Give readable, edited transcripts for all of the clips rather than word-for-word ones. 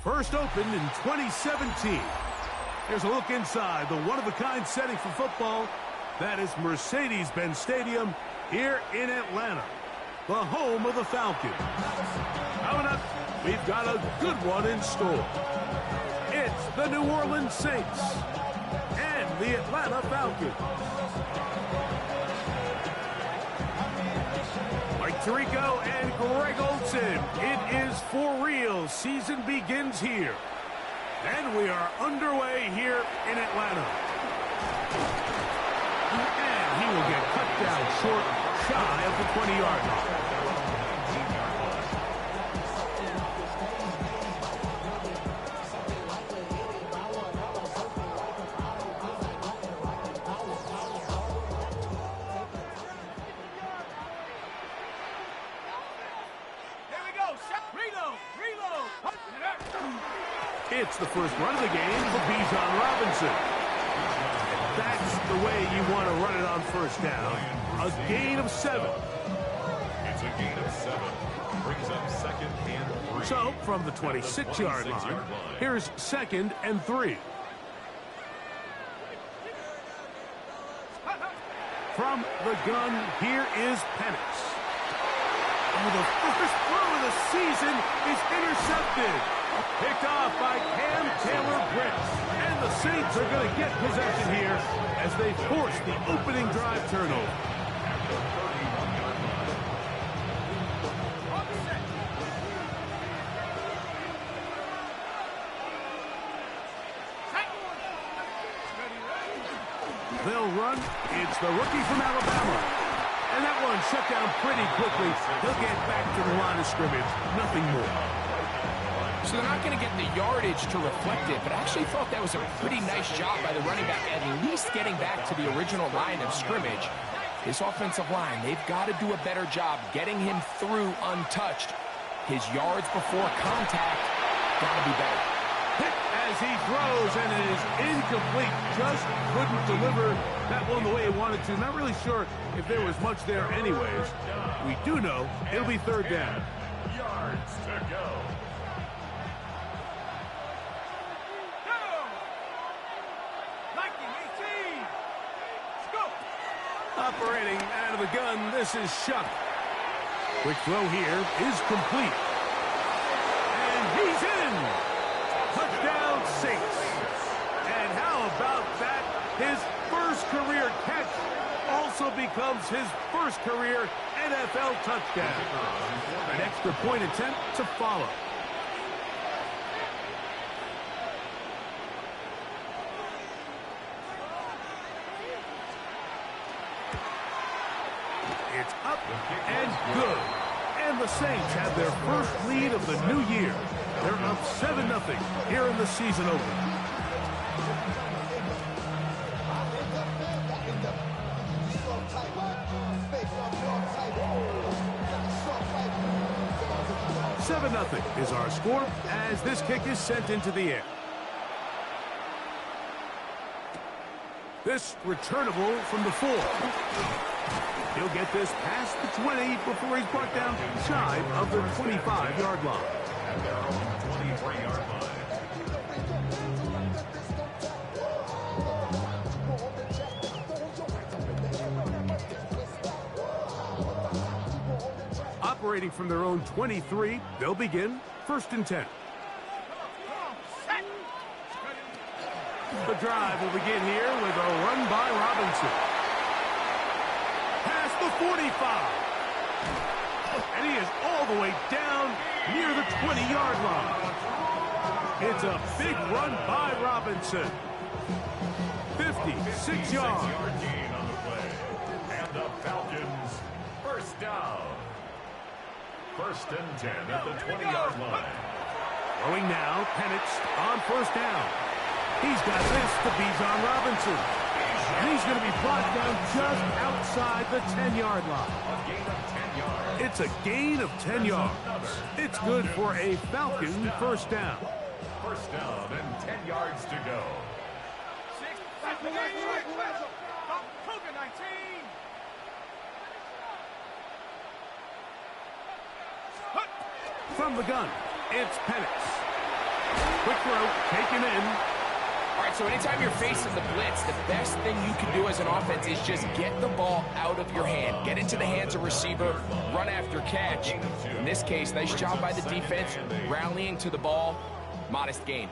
First opened in 2017. Here's a look inside the one-of-a-kind setting for football. That is Mercedes-Benz Stadium here in Atlanta, the home of the Falcons. Coming up, we've got a good one in store. It's the New Orleans Saints and the Atlanta Falcons. Mike Tirico and Greg Olsen. It is for real. Season begins here. And we are underway here in Atlanta. And he will get cut down short, shy of the 20-yard line. It's the first run of the game for Bijan Robinson. That's the way you want to run it on first down. A gain of 7. It's a gain of 7. Brings up second and 3. So, from the 26-yard line, here's 2nd and 3. From the gun, here is Penix. Oh, the first throw of the season is intercepted. Picked off by Cam Taylor-Britt. And the Saints are going to get possession here as they force the opening drive turnover. They'll run. It's the rookie from Alabama. And that one shut down pretty quickly. He'll get back to the line of scrimmage. Nothing more. So they're not going to get the yardage to reflect it, but I actually thought that was a pretty nice job by the running back, at least getting back to the original line of scrimmage. This offensive line, they've got to do a better job getting him through untouched. His yards before contact got to be better. Hit as he throws, and it is incomplete. Just couldn't deliver that one the way he wanted to. Not really sure if there was much there anyways. We do know it'll be 3rd down. Yards to go. Operating out of the gun, this is Shuck. Quick throw here is complete. And he's in. Touchdown Saints. And how about that? His first career catch also becomes his first career NFL touchdown. An extra point attempt to follow. It's up and good. And the Saints have their first lead of the new year. They're up 7-0 here in the season opener. $7-0 is our score as this kick is sent into the air. This returnable from the 4. He'll get this past the 20 before he's brought down shy of the 25-yard line. At their own 23-yard line. Operating from their own 23, they'll begin 1st and 10. The drive will begin here with a run by Robinson. Past the 45. And he is all the way down near the 20-yard line. It's a big run by Robinson. 56 yards. Gain on the play. And the Falcons, first down. 1st and 10 at the 20-yard line. Throwing now, Penix on 1st down. He's got this to Bijan Robinson. And he's going to be brought down just outside the 10-yard line. A gain of 10 yards. It's a gain of 10 yards. It's good for a Falcon 1st down. 1st down and 10 yards to go. From the gun, it's Penix. Quick throw, taken in. All right, so anytime you're facing the blitz, the best thing you can do as an offense is just get the ball out of your hand. Get into the hands of receiver, run after catch. In this case, nice job by the defense, rallying to the ball. Modest gain.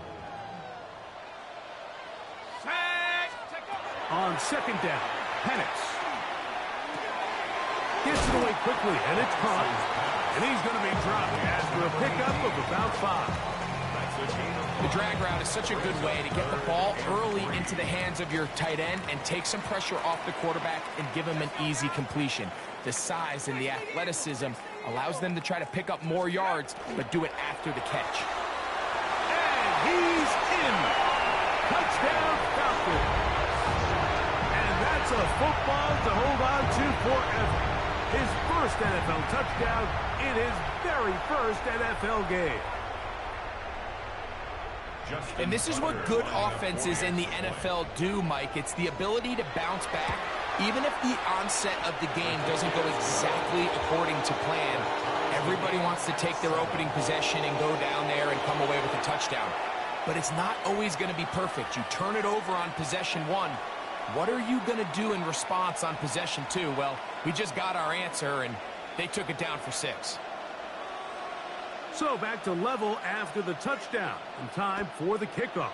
On second down, Penix gets it away quickly, and it's caught. And he's going to be dropped after a pickup of about 5. The drag route is such a good way to get the ball early into the hands of your tight end and take some pressure off the quarterback and give him an easy completion. The size and the athleticism allows them to try to pick up more yards, but do it after the catch. And he's in. Touchdown, Falcons. And that's a football to hold on to forever. His first NFL touchdown in his very first NFL game. And this is what good offenses in the NFL do, Mike. It's the ability to bounce back, even if the onset of the game doesn't go exactly according to plan. Everybody wants to take their opening possession and go down there and come away with a touchdown. But it's not always going to be perfect. You turn it over on possession 1. What are you going to do in response on possession 2? Well, we just got our answer, and they took it down for 6. So back to level after the touchdown, and time for the kickoff.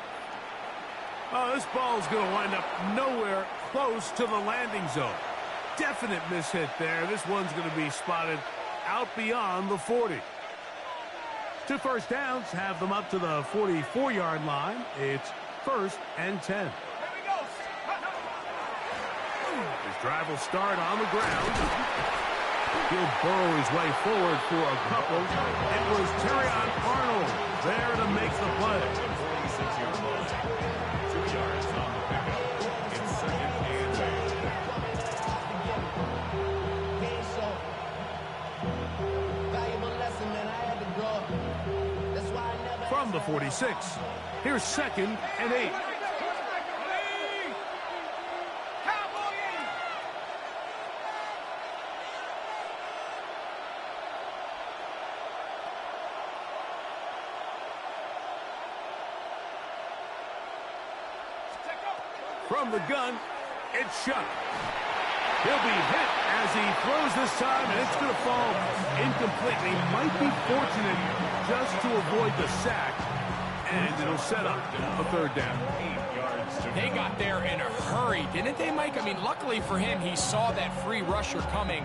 Oh, this ball's going to wind up nowhere close to the landing zone. Definite mishit there. This one's going to be spotted out beyond the 40. 2 first downs have them up to the 44-yard line. It's 1st and 10. His drive will start on the ground. He'll burrow his way forward for a couple. It was Terrion Arnold there to make the play. 46-yard line. 2 yards on the pickup. It's 2nd and 8. From the 46, here's 2nd and 8. From the gun, it's Shuck. He'll be hit as he throws this time, and it's going to fall incompletely. Might be fortunate just to avoid the sack, and it'll set up a 3rd down. 8 yards. They got there in a hurry, didn't they, Mike? I mean, luckily for him, he saw that free rusher coming,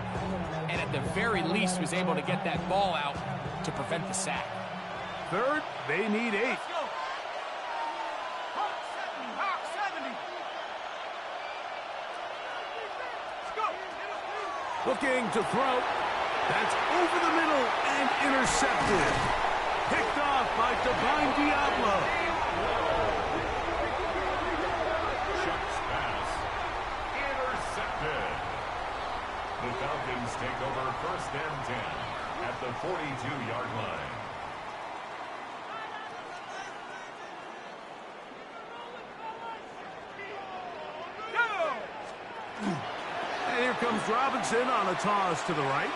and at the very least was able to get that ball out to prevent the sack. 3rd, they need 8. Looking to throw. That's over the middle and intercepted. Picked off by Divine Diablo. Shuck's pass. Intercepted. The Falcons take over 1st and 10 at the 42-yard line. And here comes Robinson on a toss to the right.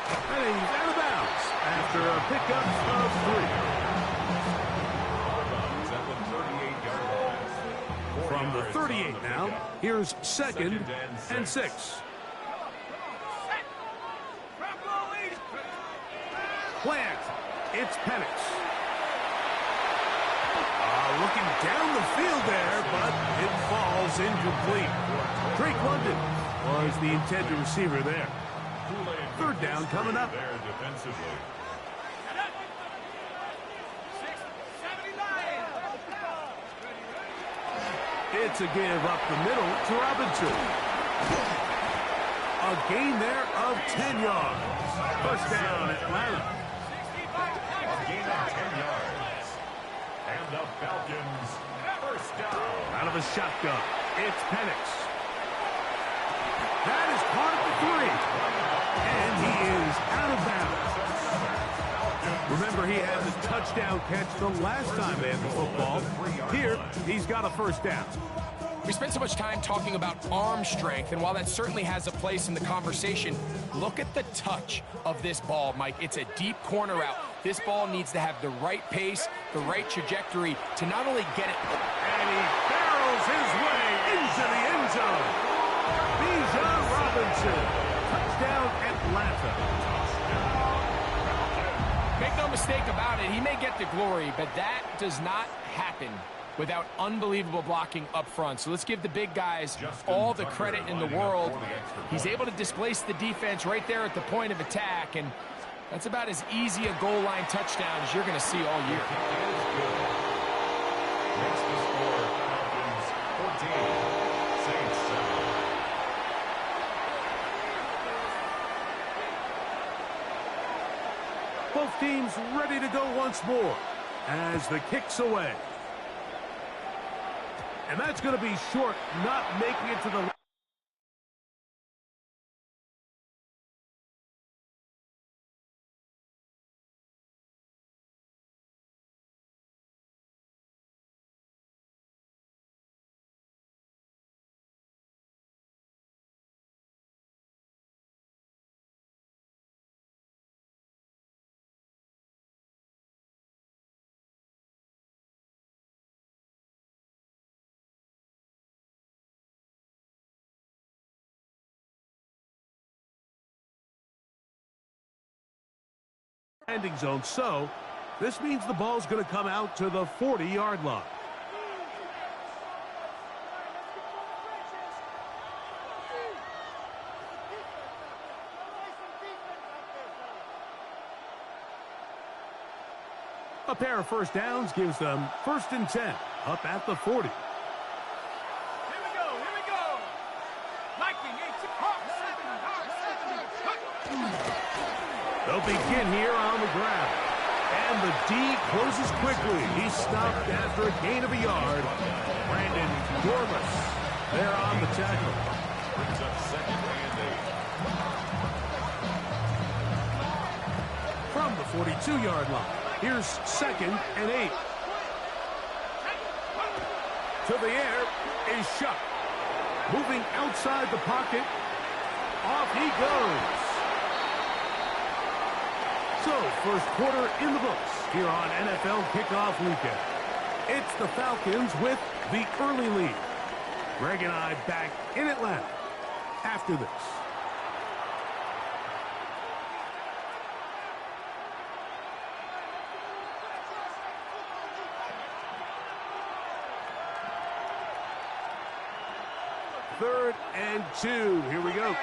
And he's out of bounds after a pickup of 3. From the 38 now, here's 2nd and 6. Plant. It's Penix. Looking down the field there, but it falls incomplete. Drake London was the intended receiver there. 3rd down coming up. There defensively. It's a give up the middle to Robinson. A gain there of 10 yards. 1st down, Atlanta. A gain of 10 yards. And the Falcons, 1st down. Out of a shotgun, it's Penix. That is caught at the 3. And he is out of bounds. Remember, he had the touchdown catch the last time they had the football. Here, he's got a 1st down. We spent so much time talking about arm strength, and while that certainly has a place in the conversation, look at the touch of this ball, Mike. It's a deep corner route. This ball needs to have the right pace, the right trajectory to not only get it. And he barrels his way into the end zone. Bijan Robinson. Touchdown, Atlanta. Make no mistake about it, he may get the glory, but that does not happen without unbelievable blocking up front. So let's give the big guys all the credit in the world. He's able to displace the defense right there at the point of attack, and that's about as easy a goal line touchdown as you're going to see all year. Makes the score Falcons 14, Saints 7. Both teams ready to go once more as the kick's away. And that's going to be short, not making it to the... landing zone, so this means the ball's going to come out to the 40-yard line. A pair of first downs gives them 1st and 10, up at the 40. They'll begin here on the ground. And the D closes quickly. He's stopped after a gain of a yard. Brandon Dormus there on the tackle. Brings up 2nd and 8. From the 42-yard line, here's 2nd and 8. To the air is Shough. Moving outside the pocket. Off he goes. So, first quarter in the books here on NFL Kickoff Weekend. It's the Falcons with the early lead. Greg and I back in Atlanta after this. Third and 2. Here we go.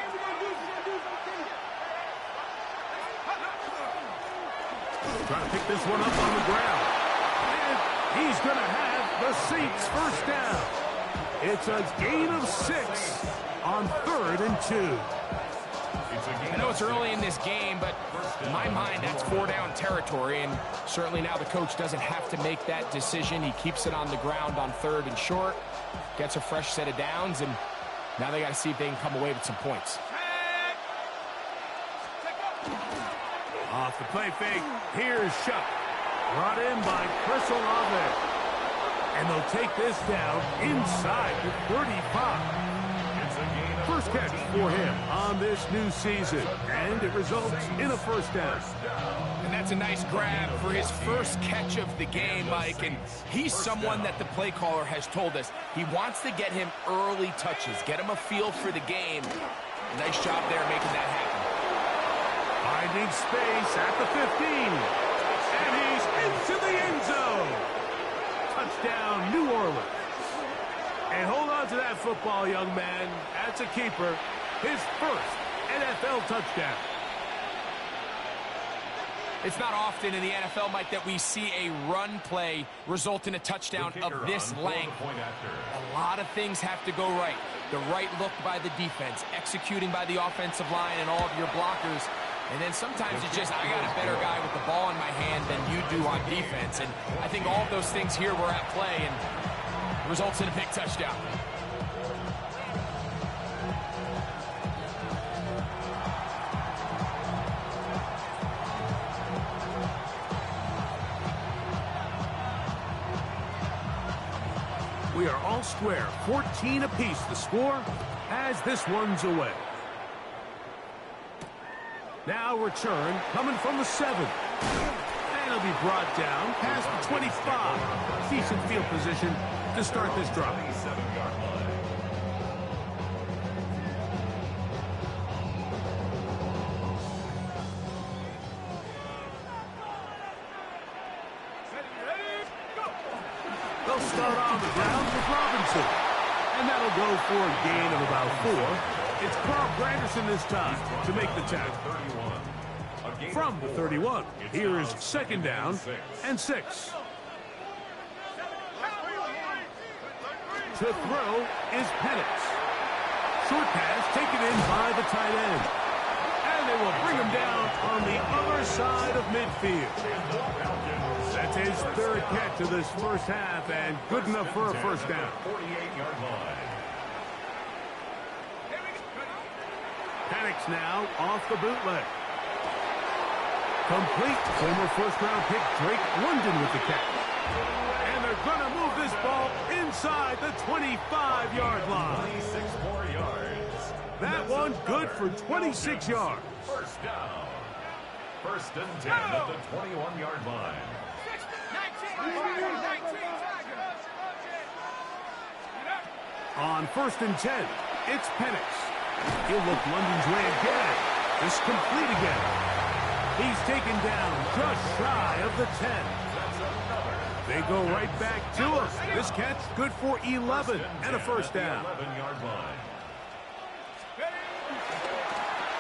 Trying to pick this one up on the ground. And he's going to have the Saints first down. It's a gain of 6 on 3rd and 2. I know it's early in this game, but in my mind, that's 4-down territory, and certainly now the coach doesn't have to make that decision. He keeps it on the ground on 3rd and short, gets a fresh set of downs, and now they got to see if they can come away with some points. Off the play fake, here's Shough. Brought in by Chris Olave. And they'll take this down inside the 35. First catch for him on this new season. And it results in a first down. And that's a nice grab for his first catch of the game, Mike. And he's someone that the play caller has told us he wants to get him early touches, get him a feel for the game. Nice job there making that happen. Finding space at the 15. And he's into the end zone. Touchdown, New Orleans. And hold on to that football, young man. That's a keeper. His first NFL touchdown. It's not often in the NFL, Mike, that we see a run play result in a touchdown of this length. A lot of things have to go right. The right look by the defense, executing by the offensive line and all of your blockers. And then sometimes it's just, I got a better guy with the ball in my hand than you do on defense. And I think all of those things here were at play and results in a big touchdown. We are all square. 14 apiece the score as this one's away. Now return coming from the 7. And it'll be brought down past the 25. Decent field position to start this drive. 7-yard line. They'll start on the ground with Robinson. And that'll go for a gain of about 4. It's Carl Granderson this time to make the tackle. From the 31, here is second down and 6. To throw is Penix. Short pass taken in by the tight end. And they will bring him down on the other side of midfield. That's his third catch of this first half, and good enough for a first down. 48-yard line. Penix now off the bootleg. Complete. Former first-round pick Drake London with the catch. And they're going to move this ball inside the 25-yard line. 26 more yards. That one good for 26 yards. First down. First and 10 at the 21-yard line. On first and 10, it's Penix. He'll look London's way again. This complete again. He's taken down just shy of the 10. They go right back to him. This catch good for 11 and a first down. 11-yard line.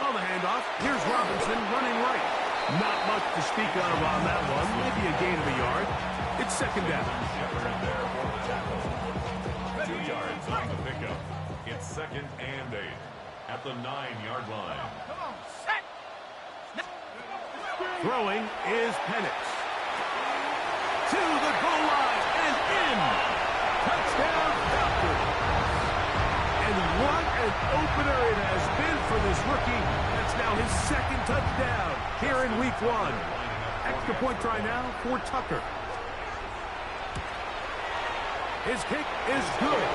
On the handoff, here's Robinson running right. Not much to speak of on that one. Maybe a gain of a yard. It's second down. Shepard there for the tackle. 2 yards on the pickup. It's second and 8 at the 9-yard line. Throwing is Penix. To the goal line and in. Touchdown Falcons. And what an opener it has been for this rookie. That's now his second touchdown here in week 1. Extra point try now for Tucker. His kick is good.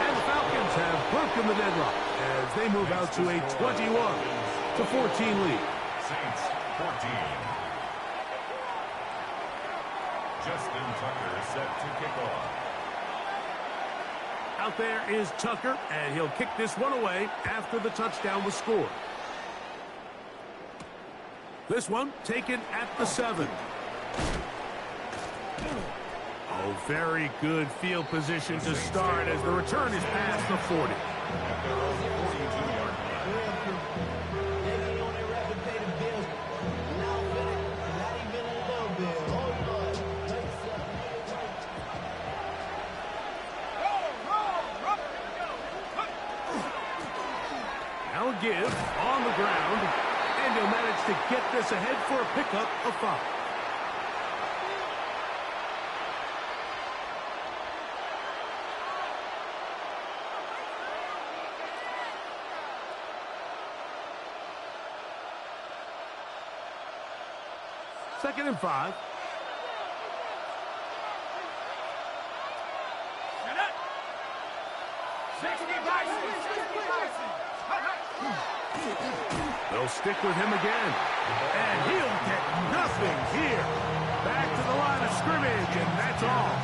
And the Falcons have broken the deadlock as they move out to a 21-14 lead. Saints 14. Justin Tucker is set to kick off. Out there is Tucker, and he'll kick this one away after the touchdown was scored. This one taken at the 7. Oh, very good field position to start as the return is past the 40. At their own 42-yard line. Now give on the ground, and he'll manage to get this ahead for a pickup of 5. Second and 5. They'll stick with him again. And he'll get nothing here. Back to the line of scrimmage, and that's all.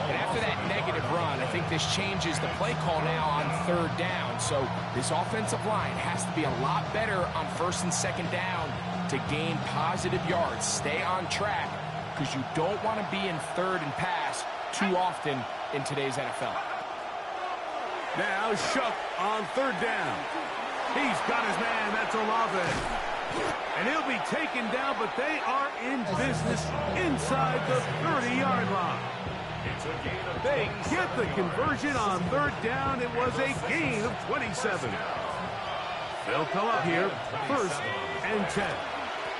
And after that negative run, I think this changes the play call now on third down. So this offensive line has to be a lot better on first and second down to gain positive yards. Stay on track because you don't want to be in third and pass too often in today's NFL. Now Shough on third down. He's got his man. That's Olave. And he'll be taken down, but they are in business inside the 30-yard line. They get the conversion on third down. It was a gain of 27. They'll come up here, first and 10.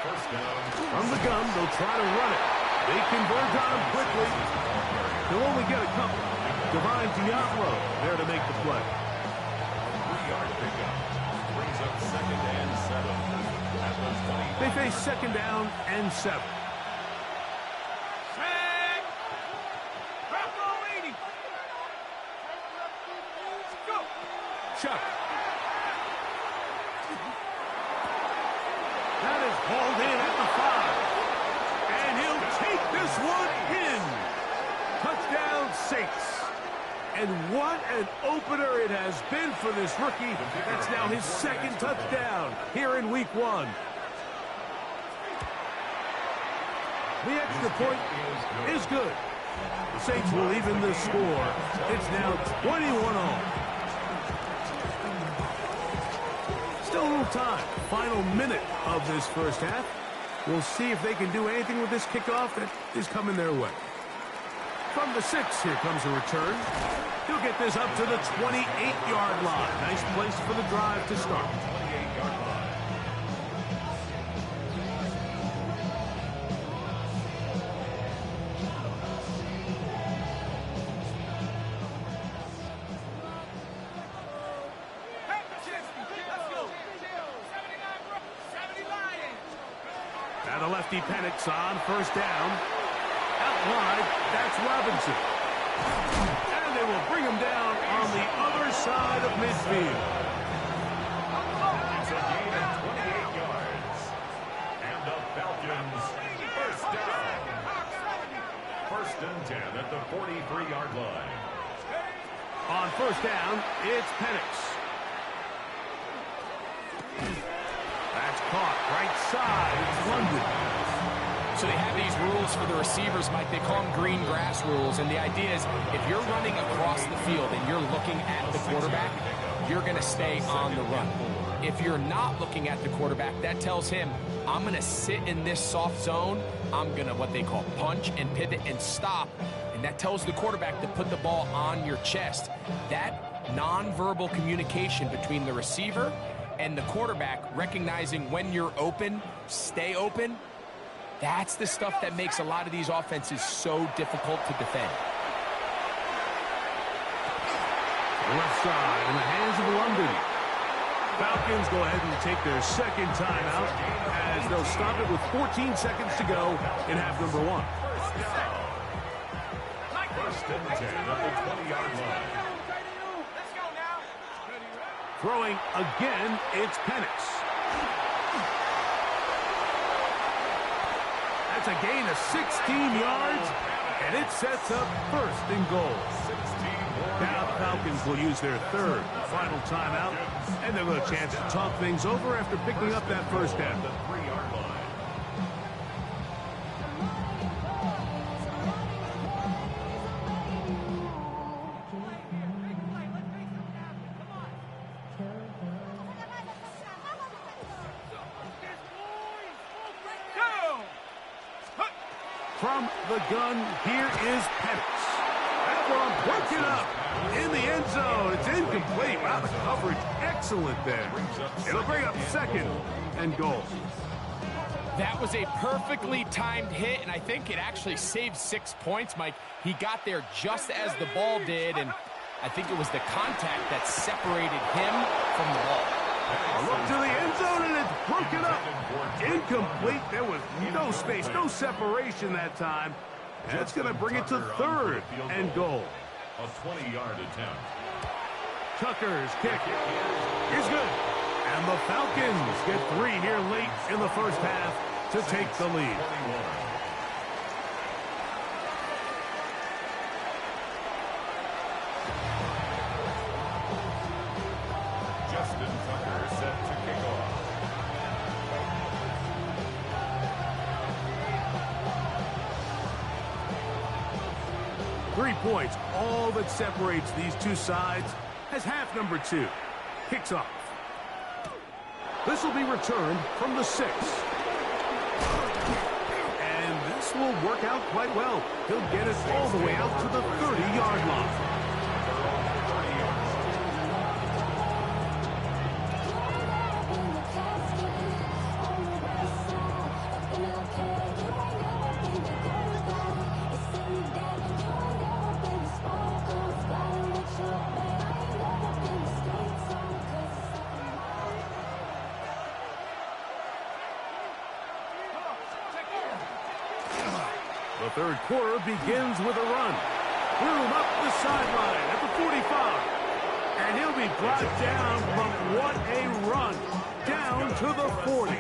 From the gun, they'll try to run it. They converge on him quickly. They'll only get a couple. Divine Diablo there to make the play. 3-yard pickup brings up second and 7 at the 20. They face second down and 7. Chuck. That is hauled in at the 5. And he'll take this one in. Touchdown, Saints. And what an opener it has been for this rookie. That's now his second touchdown here in week 1. The extra point is good. The Saints will even the score. It's now 21-all. Still a little time. Final minute of this first half. We'll see if they can do anything with this kickoff that is coming their way. From the 6, here comes a return. He'll get this up to the 28-yard line. Nice place for the drive to start. 28-yard line. Now the lefty Penix on first down. Out wide, that's Robinson. And they will bring him down on the other side of midfield. It's a gain of 28 yards. And the Falcons first down. 1st and 10 at the 43-yard line. On first down, it's Penix. That's caught right side. It's London. So they have these rules for the receivers, Mike. They call them green grass rules. And the idea is if you're running across the field and you're looking at the quarterback, you're going to stay on the run. If you're not looking at the quarterback, that tells him, I'm going to sit in this soft zone. I'm going to what they call punch and pivot and stop. And that tells the quarterback to put the ball on your chest. That nonverbal communication between the receiver and the quarterback, recognizing when you're open, stay open, that's the stuff that makes a lot of these offenses so difficult to defend. Left side in the hands of London. Falcons go ahead and take their second timeout as they'll stop it with 14 seconds to go in half number 1. 1st and 10 at the 20-yard line. Throwing again, it's Penix. That's a gain of 16 yards, and it sets up 1st and goal. Now the Falcons will use their third final timeout, and they'll get a chance to talk things over after picking up that first down. The 3-yard line. From the gun, here is Penix. That one broken up in the end zone. It's incomplete. Wow, the coverage excellent there. It'll bring up 2nd and goal. That was a perfectly timed hit, and I think it actually saved 6 points, Mike. He got there just as the ball did, and I think it was the contact that separated him from the ball. A look to the end zone, and it's broken up. Incomplete. There was no space, no separation that time. And that's going to bring it to 3rd and goal. A 20-yard attempt. Tucker's kick is good. And the Falcons get 3 here late in the first half to take the lead. 21. Justin Tucker set to kick off. Three points, all that separates these two sides, as half number 2 kicks off. This will be returned from the 6. And this will work out quite well. He'll get it all the way out to the 30-yard line. The third quarter begins with a run. Threw him up the sideline at the 45. And he'll be brought down, but what a run. Down to the 40.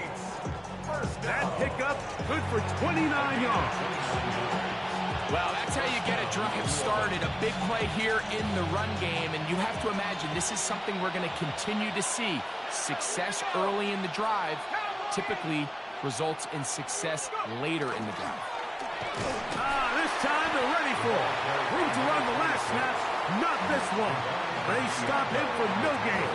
That pickup good for 29 yards. Well, that's how you get a drive started. A big play here in the run game, and you have to imagine this is something we're going to continue to see. Success early in the drive typically results in success later in the drive. This time they're ready for it. Room to run the last snap, not this one. They stop him for no gain.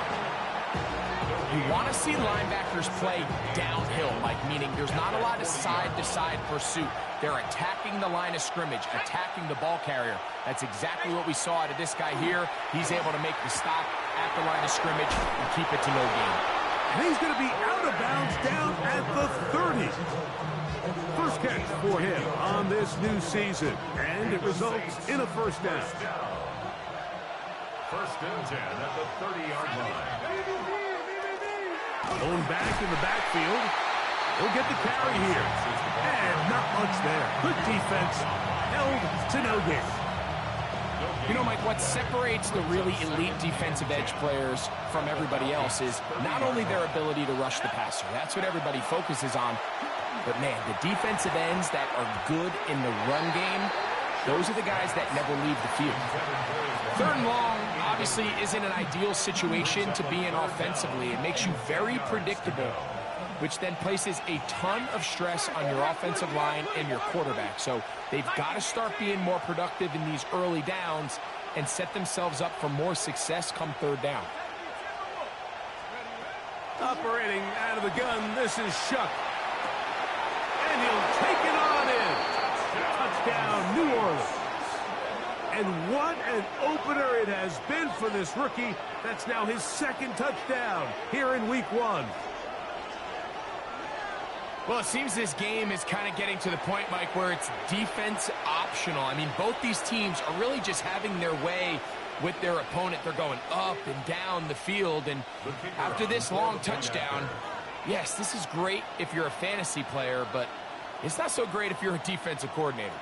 You want to see linebackers play downhill, Mike, meaning there's not a lot of side-to-side pursuit. They're attacking the line of scrimmage, attacking the ball carrier. That's exactly what we saw out of this guy here. He's able to make the stop at the line of scrimmage and keep it to no gain. And he's going to be out of bounds down at the 30. First catch for him on this new season, and it results in a first down. First and 10 at the 30-yard line. Going back in the backfield. He'll get the carry here. And not much there. Good defense. Held to no gain. You know, Mike, what separates the really elite defensive edge players from everybody else is not only their ability to rush the passer. That's what everybody focuses on. But, man, the defensive ends that are good in the run game, those are the guys that never leave the field. Third and long obviously isn't an ideal situation to be in offensively. It makes you very predictable, which then places a ton of stress on your offensive line and your quarterback. So they've got to start being more productive in these early downs and set themselves up for more success come third down. Operating out of the gun, this is Shuck. And he'll take it on in. Touchdown, New Orleans. And what an opener it has been for this rookie. That's now his second touchdown here in week 1. Well, it seems this game is kind of getting to the point, Mike, where it's defense optional. I mean, both these teams are really just having their way with their opponent. They're going up and down the field. And after this long touchdown, yes, this is great if you're a fantasy player, but it's not so great if you're a defensive coordinator.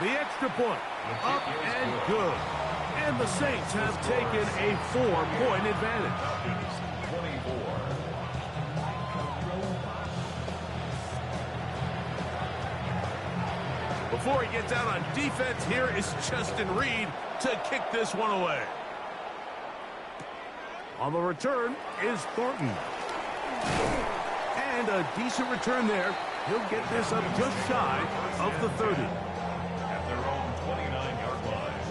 The extra point, up and good. And the Saints have taken a 4-point advantage. 24. Before he gets out on defense, here is Justin Reed to kick this one away. On the return is Thornton. And a decent return there. He'll get this up just shy of the 30. At their own 29-yard line.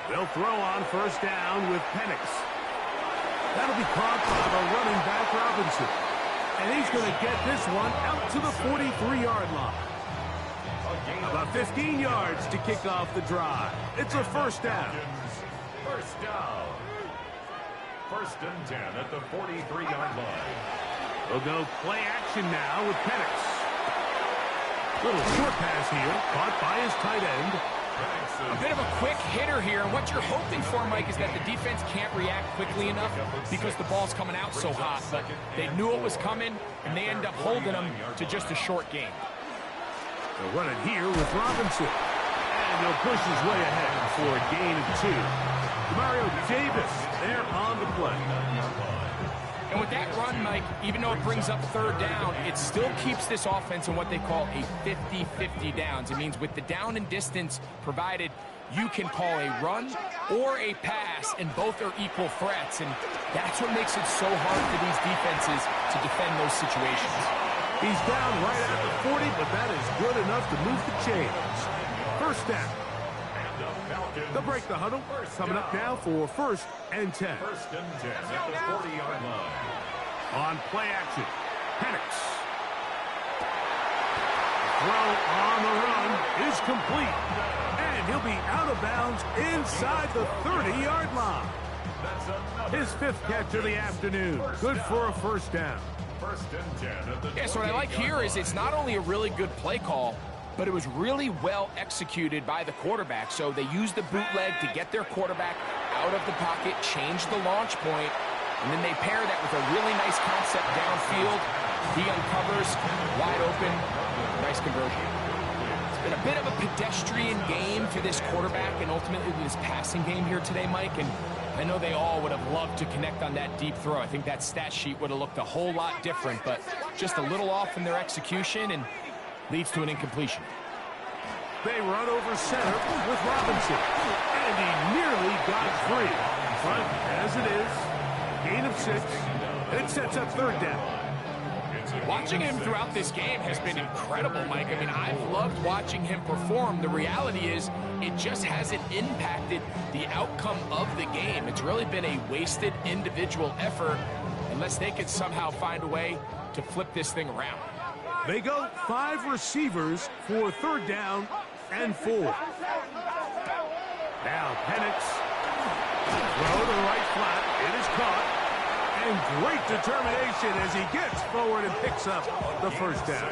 They'll throw on first down with Penix. That'll be caught by the running back Robinson. And he's going to get this one out to the 43-yard line. About 15 yards to kick off the drive. It's a first down. First down. First and 10 at the 43-yard line. They'll go play action now with Penix. Little short pass here, caught by his tight end. A bit of a quick hitter here, and what you're hoping for, Mike, is that the defense can't react quickly enough because the ball's coming out so hot. But they knew it was coming, and they end up holding them to just a short gain. They'll run it here with Robinson. And he'll push his way ahead for a gain of 2. Mario Davis there on the play. And with that run, Mike, even though it brings up third down, it still keeps this offense in what they call a 50-50 downs. It means with the down and distance provided, you can call a run or a pass, and both are equal threats. And that's what makes it so hard for these defenses to defend those situations. He's down right at the 40, but that is good enough to move the chains. First down. They'll break the huddle. Coming up now for first and 10. First and 10 at the 40-yard line. On play action, Penix. Throw on the run is complete. And he'll be out of bounds inside the 30-yard line. His 5th catch of the afternoon. Good for a first down. First and 10 at the 20-yard line. Yeah, so what I like here is it's not only a really good play call, but it was really well executed by the quarterback. So they used the bootleg to get their quarterback out of the pocket, change the launch point, And then they pair that with a really nice concept downfield. He uncovers, wide open, nice conversion. It's been a bit of a pedestrian game for this quarterback and ultimately this passing game here today, Mike. And I know they all would have loved to connect on that deep throw. I think that stat sheet would have looked a whole lot different, but just a little off in their execution and leads to an incompletion. They run over center with Robinson, and he nearly got free. But as it is, gain of 6, and it sets up third down. Watching him throughout this game has been incredible, Mike. I mean, I've loved watching him perform. The reality is it just hasn't impacted the outcome of the game. It's really been a wasted individual effort unless they can somehow find a way to flip this thing around. They go 5 receivers for third down and 4. Now Penix. Throw to the right flat. It is caught. And great determination as he gets forward and picks up the first down.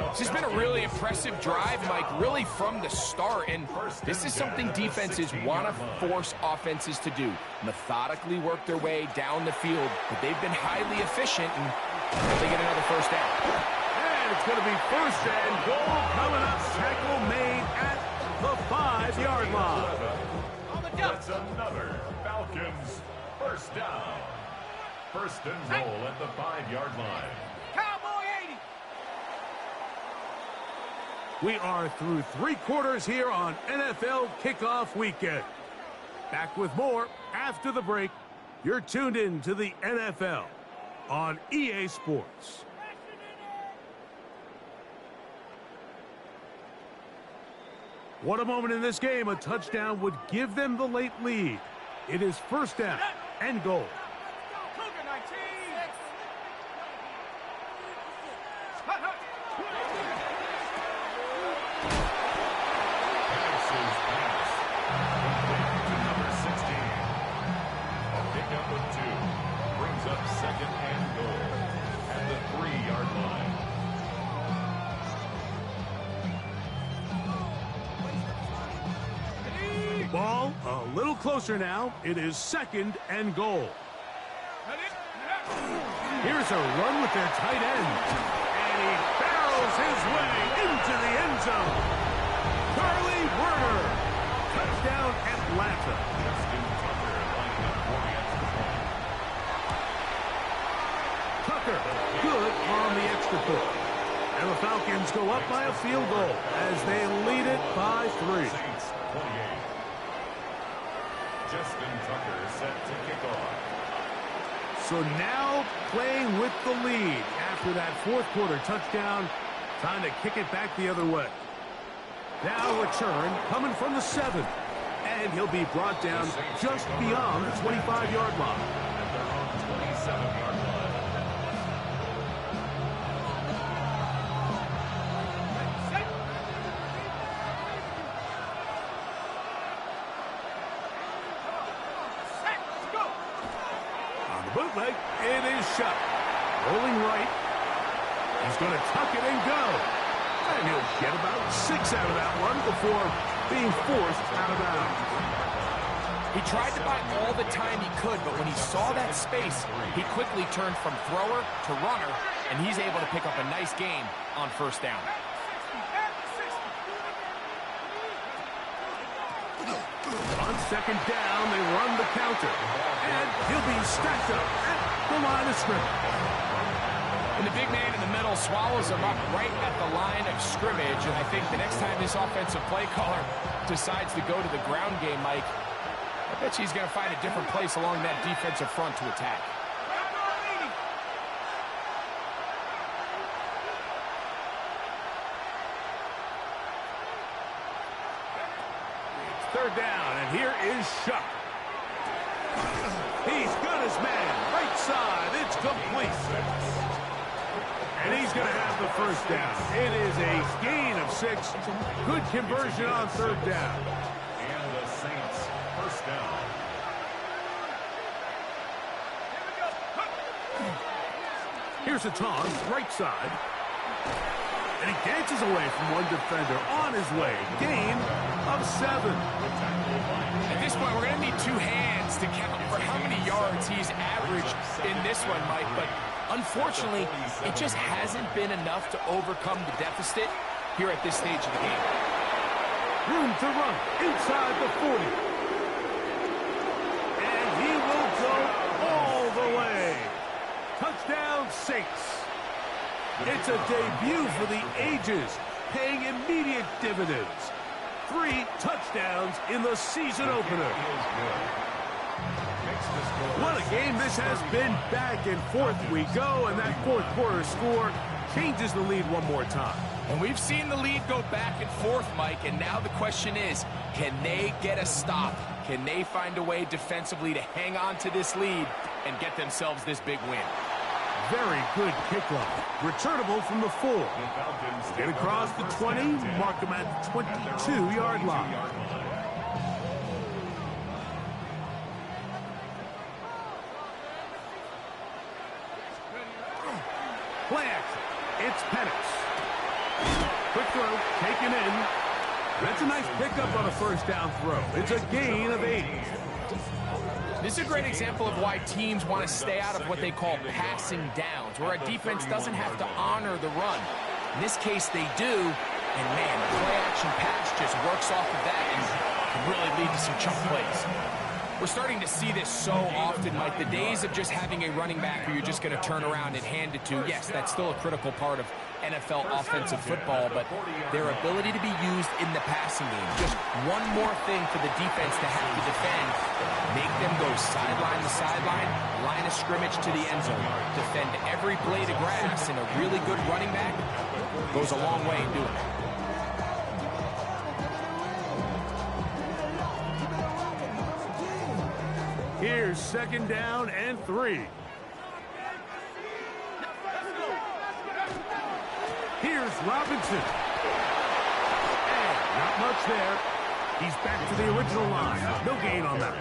This has been a really impressive drive, Mike, really from the start. And this is something defenses want to force offenses to do. Methodically work their way down the field. But they've been highly efficient, and they get another first down. And it's going to be first and goal coming up. Tackle made at the 5-yard line. That's another Falcons first down. First and goal at the 5-yard line. Cowboy 80. We are through 3 quarters here on NFL Kickoff Weekend. Back with more after the break. You're tuned in to the NFL on EA Sports. What a moment in this game. A touchdown would give them the late lead. It is first down and goal. Cougar 19. Penix's pass. Complete to number 16. A pickup of 2. Brings up second and goal at the 3-yard line. Ball a little closer now. It is second and goal. Here's a run with their tight end. And he barrels his way into the end zone. Carly Werner. Touchdown Atlanta. Justin Tucker lining up for the extra point. Tucker good on the extra point. And the Falcons go up by a field goal as they lead it by 3. Saints 28. Justin Tucker set to kick off. So now playing with the lead after that fourth quarter touchdown. Time to kick it back the other way. Now return coming from the 7. And he'll be brought down just beyond the 25-yard line. At their own 27-yard line. Bootleg, it is shot. Rolling right. He's going to tuck it and go. And he'll get about 6 out of that one before being forced out of bounds. He tried to buy all the time he could, but when he saw that space, he quickly turned from thrower to runner, and he's able to pick up a nice gain on first down. On second down, they run the counter. And he'll be stacked up at the line of scrimmage. And the big man in the middle swallows him up right at the line of scrimmage. And I think the next time this offensive play caller decides to go to the ground game, Mike, I bet you he's going to find a different place along that defensive front to attack. Third down, and here is Shuck. He's got his man. Right side. It's complete. And he's going to have the first down. It is a gain of 6. Good conversion on third down. And the Saints first down. Here's a toss, right side. And he dances away from one defender on his way. Gain of 7. At this point, we're going to need 2 hands to count for how many yards he's averaged in this one, Mike, but unfortunately, it just hasn't been enough to overcome the deficit here at this stage of the game. Room to run inside the 40. And he will go all the way. Touchdown Saints. It's a debut for the ages, paying immediate dividends. 3 touchdowns in the season opener. What a game this has been. Back and forth we go, and that fourth quarter score changes the lead one more time. And we've seen the lead go back and forth, Mike, and now the question is, can they get a stop? Can they find a way defensively to hang on to this lead and get themselves this big win? Very good kickoff. Returnable from the 4. Get across the 20, mark them at the 22-yard line. Play action. It's Penix. Quick throw, taken in. That's a nice pickup on a first down throw. It's a gain of 8. This is a great example of why teams want to stay out of what they call passing downs, where a defense doesn't have to honor the run. In this case, they do, and man, the play-action pass just works off of that and can really lead to some chunk plays. We're starting to see this so often, Mike. The days of just having a running back who you're just going to turn around and hand it to, yes, that's still a critical part of NFL offensive football, but their ability to be used in the passing game, just one more thing for the defense to have to defend, make them go sideline to sideline, line of scrimmage to the end zone, defend every blade of grass, and a really good running back goes a long way in doing it. Here's second down and 3. Here's Robinson. And not much there. He's back to the original line. No gain on that.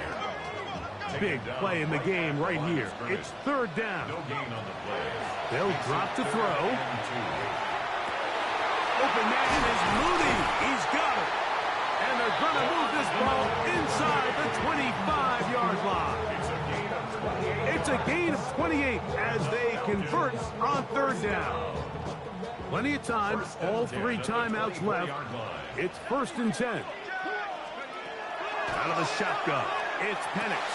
Big play in the game right here. It's third down. They'll drop to throw. Open man is Mooney. He's got it. And they're going to move this ball inside the 25-yard line. It's a gain of 28 as they convert on third down. Plenty of time, all 3 timeouts left. It's first and 10. Out of the shotgun, it's Penix.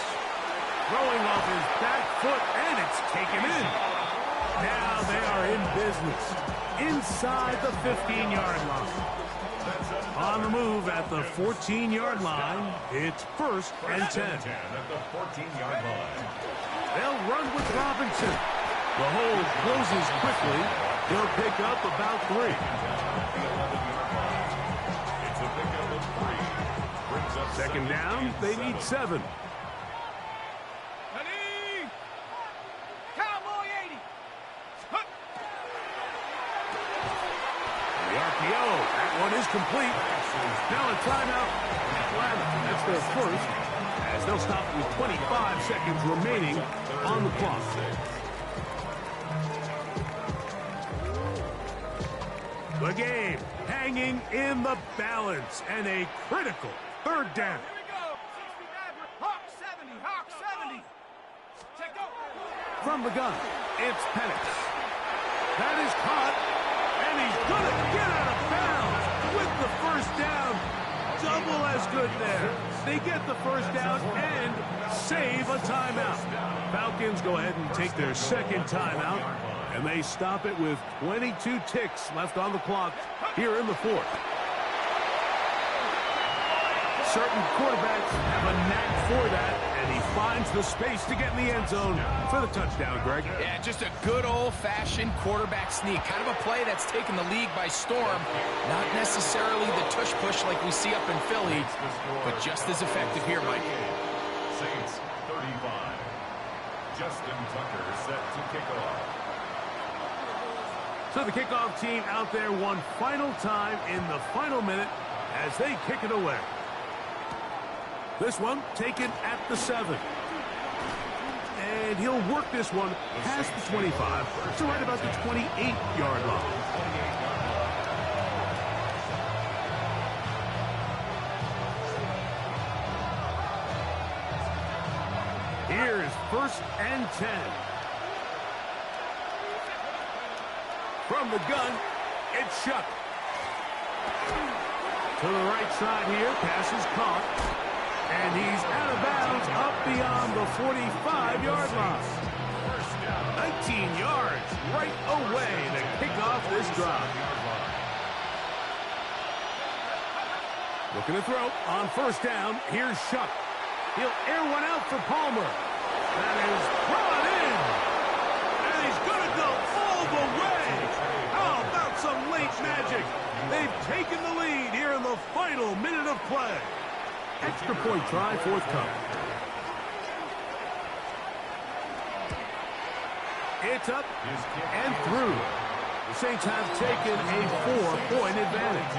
Throwing off his back foot, and it's taken in. Now they are in business. Inside the 15-yard line. On the move at the 14-yard line, it's first and 10. They'll run with Robinson. The hole closes quickly. He'll pick up about 3. Second down, they need 7. Cowboy 80. The RPO, that one is complete. Now a timeout. Atlanta, that's their first, as they'll stop with 25 seconds remaining on the clock. The game hanging in the balance, and a critical third down. Here we go. 69. Hawk 70. Hawk 70. Take go. From the gun, it's Penix. That is caught, and he's going to get out of bounds with the first down. Double as good there. They get the first down and save a timeout. Falcons go ahead and take their second timeout, and they stop it with 22 ticks left on the clock here in the fourth. Certain quarterbacks have a knack for that, and he finds the space to get in the end zone for the touchdown, Greg. Yeah, just a good old-fashioned quarterback sneak. Kind of a play that's taken the league by storm. Not necessarily the tush-push like we see up in Philly, but just as effective here, Mike. Saints 35. Justin Tucker set to kick off. So the kickoff team out there one final time in the final minute as they kick it away. This one taken at the 7. And he'll work this one past the 25 to right about the 28-yard line. Here is 1st and 10. From the gun, it's Shough. To the right side here, pass is caught. And he's out of bounds up beyond the 45-yard line. 19 yards right away to kick off this drive. Looking to throw on 1st down. Here's Shough. He'll air one out for Palmer. That is brought in. And he's going to go all the way. How about some late magic? They've taken the lead here in the final minute of play. Extra point try forthcoming. It's up and through. The Saints have taken a 4-point advantage.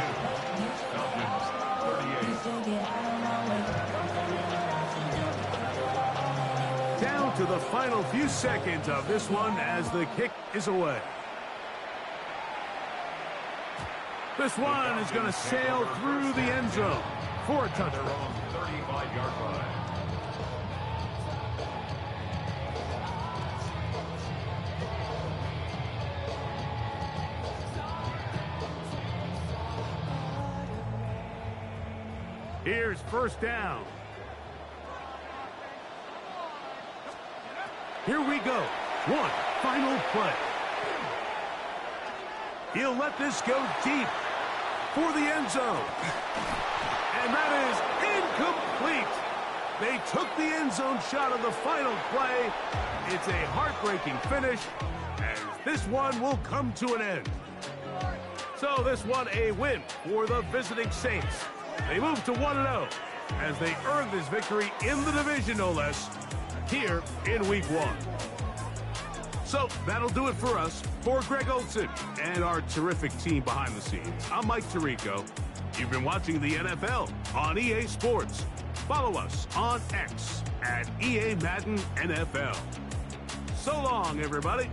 Down to the final few seconds of this one as the kick is away. This one is going to sail through the end zone for a touchdown. 35-yard line. Here's 1st down. Here we go. One final play. He'll let this go deep for the end zone. And that is incomplete. They took the end zone shot of the final play. It's a heartbreaking finish as this one will come to an end. So this one a win for the visiting Saints. They move to 1-0 as they earn this victory in the division, no less, here in Week 1. So that'll do it for us. For Greg Olsen and our terrific team behind the scenes, I'm Mike Tirico. You've been watching the NFL on EA Sports. Follow us on X at EA Madden NFL. So long, everybody.